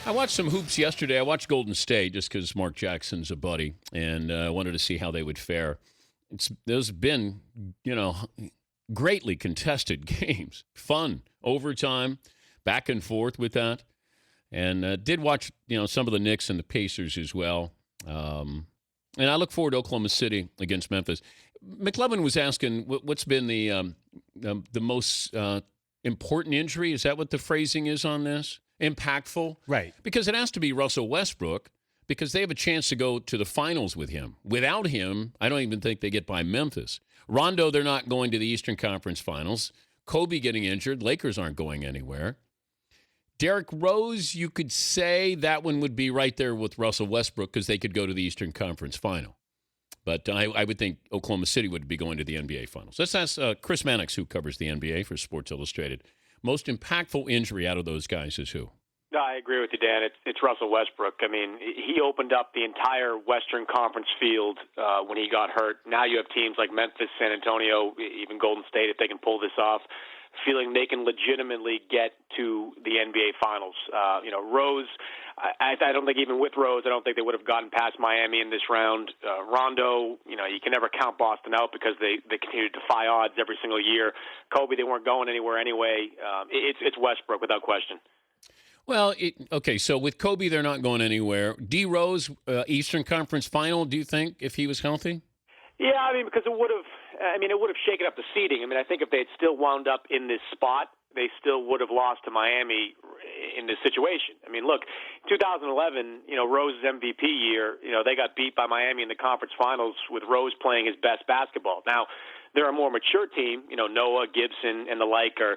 I watched some hoops yesterday. I watched Golden State just because Mark Jackson's a buddy, and I wanted to see how they would fare. Those have been, greatly contested games. Fun, overtime, back and forth with that. And did watch, some of the Knicks and the Pacers as well. And I look forward to Oklahoma City against Memphis. McLevin was asking what's been the most important injury. Is that what the phrasing is on this? Impactful? Right. Because it has to be Russell Westbrook because they have a chance to go to the finals with him. Without him, I don't even think they get by Memphis. Rondo, they're not going to the Eastern Conference Finals. Kobe getting injured. Lakers aren't going anywhere. Derrick Rose, you could say that one would be right there with Russell Westbrook because they could go to the Eastern Conference Final. But I would think Oklahoma City would be going to the NBA Finals. Let's ask Chris Mannix, who covers the NBA for Sports Illustrated. Most impactful injury out of those guys is who? No, I agree with you, Dan. It's Russell Westbrook. I mean, he opened up the entire Western Conference field when he got hurt. Now you have teams like Memphis, San Antonio, even Golden State, if they can pull this off, feeling they can legitimately get to the NBA Finals. Rose, I don't think even with Rose, I don't think they would have gotten past Miami in this round. Rondo, you can never count Boston out because they continue to defy odds every single year. Kobe, they weren't going anywhere anyway. It's Westbrook without question. Well, so with Kobe, they're not going anywhere. D. Rose, Eastern Conference Final, do you think, if he was healthy? Yeah, because it would have shaken up the seeding. I think if they had still wound up in this spot, they still would have lost to Miami in this situation. Look, 2011, Rose's MVP year, they got beat by Miami in the conference finals with Rose playing his best basketball. Now, they're a more mature team. Noah, Gibson, and the like are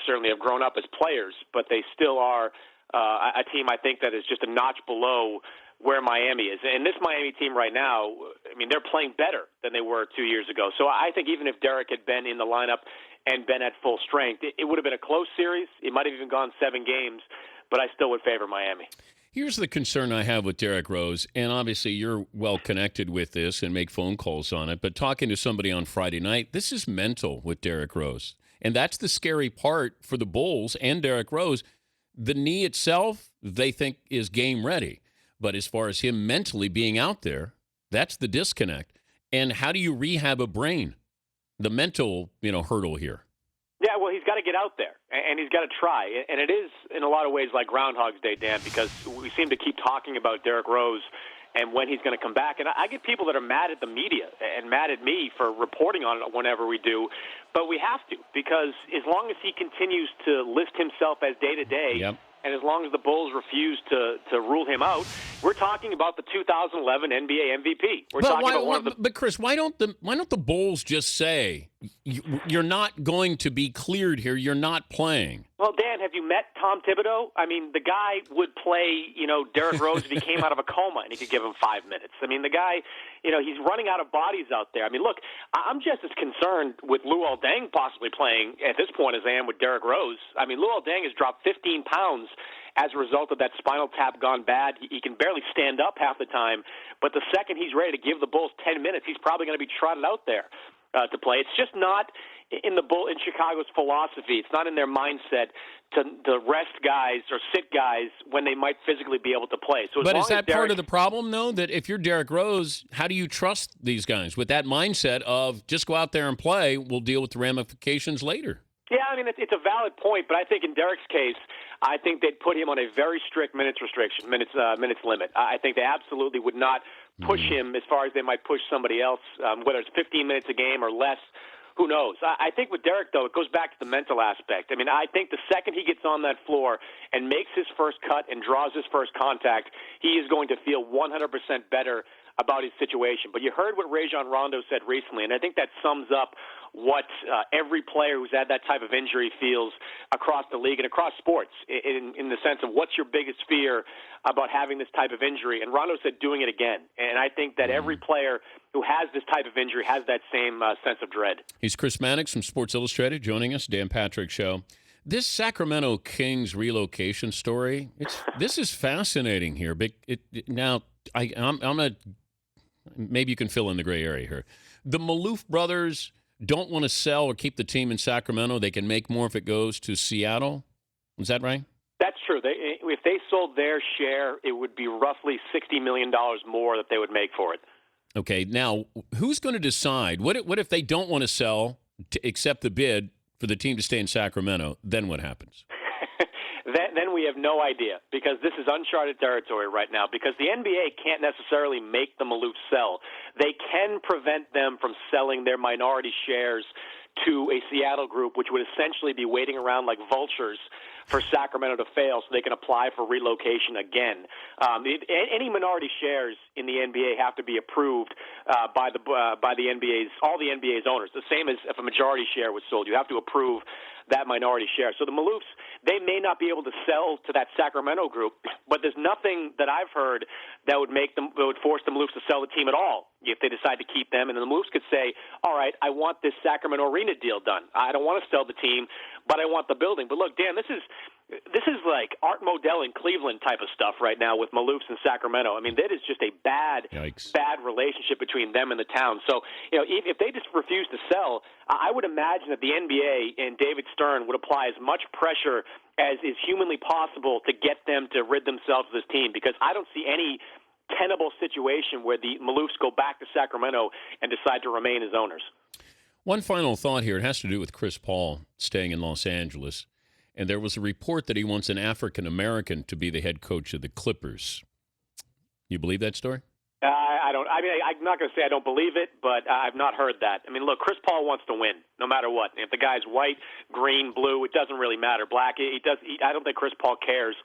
certainly have grown up as players, but they still are a team, I think, that is just a notch below where Miami is. And this Miami team right now, they're playing better than they were 2 years ago. So I think even if Derek had been in the lineup and been at full strength, it would have been a close series. It might have even gone 7 games, but I still would favor Miami. Here's the concern I have with Derrick Rose, and obviously you're well connected with this and make phone calls on it, but talking to somebody on Friday night, this is mental with Derrick Rose. And that's the scary part for the Bulls and Derrick Rose. The knee itself, they think, is game ready. But as far as him mentally being out there, that's the disconnect. And how do you rehab a brain? The mental, hurdle here. Yeah, well, he's got to get out there, and he's got to try. And it is, in a lot of ways, like Groundhog's Day, Dan, because we seem to keep talking about Derrick Rose and when he's going to come back. And I get people that are mad at the media and mad at me for reporting on it whenever we do. But we have to, because as long as he continues to lift himself as day-to-day, Yep. And as long as the Bulls refuse to rule him out, we're talking about the 2011 NBA MVP. But Chris, why don't the Bulls just say you're not going to be cleared here? You're not playing. Well, Dan, have you met Tom Thibodeau? The guy would play, Derrick Rose if he came out of a coma and he could give him 5 minutes. The guy, he's running out of bodies out there. Look, I'm just as concerned with Luol Deng possibly playing at this point as I am with Derrick Rose. Luol Deng has dropped 15 pounds as a result of that spinal tap gone bad. He can barely stand up half the time, but the second he's ready to give the Bulls 10 minutes, he's probably going to be trotted out there to play. It's just not in Chicago's philosophy. It's not in their mindset to rest guys or sit guys when they might physically be able to play. So, but is that part of the problem, though, that if you're Derrick Rose, how do you trust these guys with that mindset of just go out there and play, we'll deal with the ramifications later? Yeah, it's a valid point, but I think in Derrick's case, I think they'd put him on a very strict minutes limit. I think they absolutely would not push him as far as they might push somebody else, whether it's 15 minutes a game or less. Who knows? I think with Derrick, though, it goes back to the mental aspect. I think the second he gets on that floor and makes his first cut and draws his first contact, he is going to feel 100% better about his situation. But you heard what Rajon Rondo said recently, and I think that sums up what every player who's had that type of injury feels across the league and across sports in the sense of what's your biggest fear about having this type of injury. And Rondo said doing it again. And I think that every player who has this type of injury has that same sense of dread. He's Chris Mannix from Sports Illustrated joining us, Dan Patrick Show. This Sacramento Kings relocation story, this is fascinating here. Now, I'm going to – maybe you can fill in the gray area here. The Maloof brothers – don't want to sell or keep the team in Sacramento. They can make more if it goes to Seattle. Is that right? That's true. If they sold their share, it would be roughly $60 million more that they would make for it. Okay, now who's going to decide? What if they don't want to sell, to accept the bid for the team to stay in Sacramento? Then what happens? Then we have no idea, because this is uncharted territory right now, because the NBA can't necessarily make the Maloofs sell. They can prevent them from selling their minority shares to a Seattle group, which would essentially be waiting around like vultures for Sacramento to fail so they can apply for relocation again. Any minority shares in the NBA have to be approved by the NBA's, all the NBA's owners. The same as if a majority share was sold. You have to approve that minority share. So the Maloofs, they may not be able to sell to that Sacramento group, but there's nothing that I've heard that would force the Maloofs to sell the team at all if they decide to keep them. And the Maloofs could say, all right, I want this Sacramento Arena deal done. I don't want to sell the team, but I want the building. But look, Dan, this is like Art Modell in Cleveland type of stuff right now with Maloofs in Sacramento. I mean, that is just a bad relationship between them and the town. So, if they just refuse to sell, I would imagine that the NBA and David Stern would apply as much pressure as is humanly possible to get them to rid themselves of this team, because I don't see any tenable situation where the Maloofs go back to Sacramento and decide to remain as owners. One final thought here. It has to do with Chris Paul staying in Los Angeles. And there was a report that he wants an African-American to be the head coach of the Clippers. You believe that story? I don't. I mean, I'm not going to say I don't believe it, but I've not heard that. I mean, look, Chris Paul wants to win no matter what. If the guy's white, green, blue, it doesn't really matter. Black, I don't think Chris Paul cares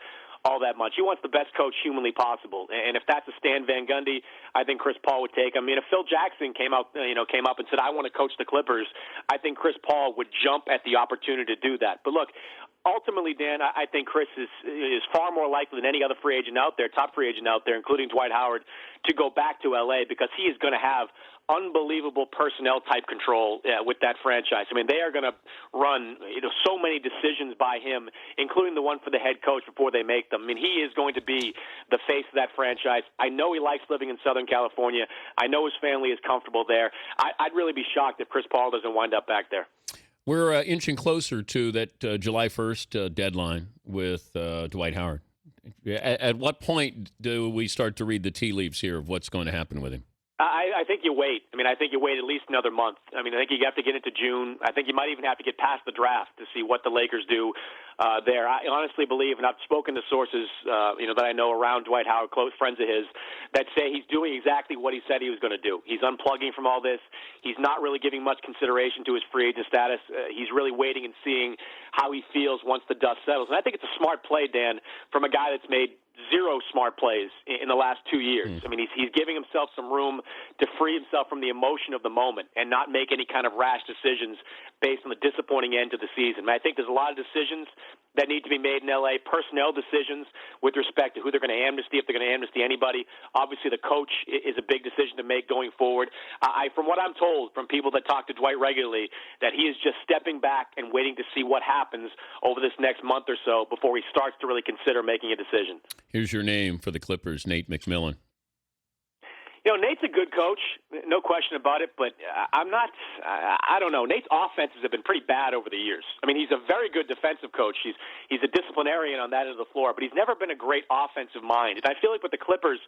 all that much. He wants the best coach humanly possible, and if that's a Stan Van Gundy, I think Chris Paul would take him. I mean, if Phil Jackson came up and said, "I want to coach the Clippers," I think Chris Paul would jump at the opportunity to do that. But look, ultimately, Dan, I think Chris is far more likely than any other free agent out there, top free agent out there, including Dwight Howard, to go back to L.A. because he is going to have unbelievable personnel type control with that franchise. I mean, they are going to run so many decisions by him, including the one for the head coach before they make them. I mean, he is going to be the face of that franchise. I know he likes living in Southern California. I know his family is comfortable there. I'd really be shocked if Chris Paul doesn't wind up back there. We're inching closer to that July 1st deadline with Dwight Howard. At what point do we start to read the tea leaves here of what's going to happen with him? I think you wait. I mean, I think you wait at least another month. I mean, I think you have to get into June. I think you might even have to get past the draft to see what the Lakers do there. I honestly believe, and I've spoken to sources, that I know around Dwight Howard, close friends of his, that say he's doing exactly what he said he was going to do. He's unplugging from all this. He's not really giving much consideration to his free agent status. He's really waiting and seeing how he feels once the dust settles. And I think it's a smart play, Dan, from a guy that's made zero smart plays in the last 2 years. I mean, he's giving himself some room to free himself from the emotion of the moment and not make any kind of rash decisions based on the disappointing end to the season. I think there's a lot of decisions that need to be made in L.A., personnel decisions with respect to who they're going to amnesty, if they're going to amnesty anybody. Obviously, the coach is a big decision to make going forward. From what I'm told from people that talk to Dwight regularly, that he is just stepping back and waiting to see what happens over this next month or so before he starts to really consider making a decision. Here's your name for the Clippers, Nate McMillan. Nate's a good coach, no question about it, but I don't know. Nate's offenses have been pretty bad over the years. I mean, he's a very good defensive coach. He's a disciplinarian on that end of the floor, but he's never been a great offensive mind. And I feel like with the Clippers,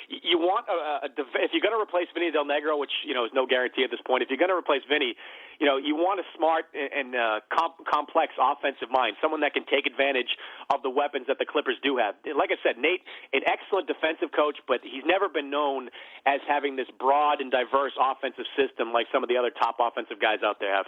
you want if you're going to replace Vinny Del Negro, which, is no guarantee at this point, if you're going to replace Vinny, you want a smart and complex offensive mind, someone that can take advantage of the weapons that the Clippers do have. Like I said, Nate, an excellent defensive coach, but he's never been known as having this broad and diverse offensive system like some of the other top offensive guys out there have.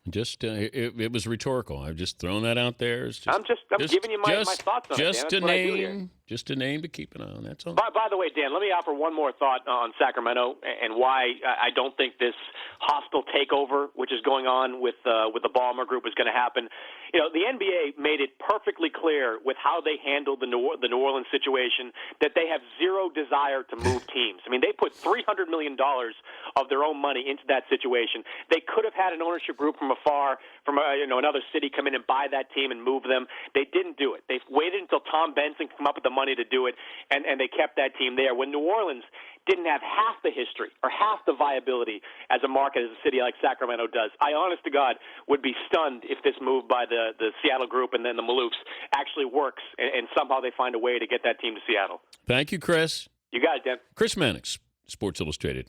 Just it was rhetorical. I've just thrown that out there. I'm giving you my thoughts on it, Dan. Just a name to keep an eye on. That's all. By the way, Dan, let me offer one more thought on Sacramento and why I don't think this hostile takeover, which is going on with the Ballmer Group, is going to happen. The NBA made it perfectly clear with how they handled the New Orleans situation that they have zero desire to move teams. I mean, they put $300 million of their own money into that situation. They could have had an ownership group from afar, from another city, come in and buy that team and move them. They didn't do it. They waited until Tom Benson came up with the money to do it, and they kept that team there. When New Orleans didn't have half the history or half the viability as a market as a city like Sacramento does. I, honest to God, would be stunned if this move by the Seattle group and then the Maloofs actually works and somehow they find a way to get that team to Seattle. Thank you, Chris. You got it, Dan. Chris Mannix, Sports Illustrated.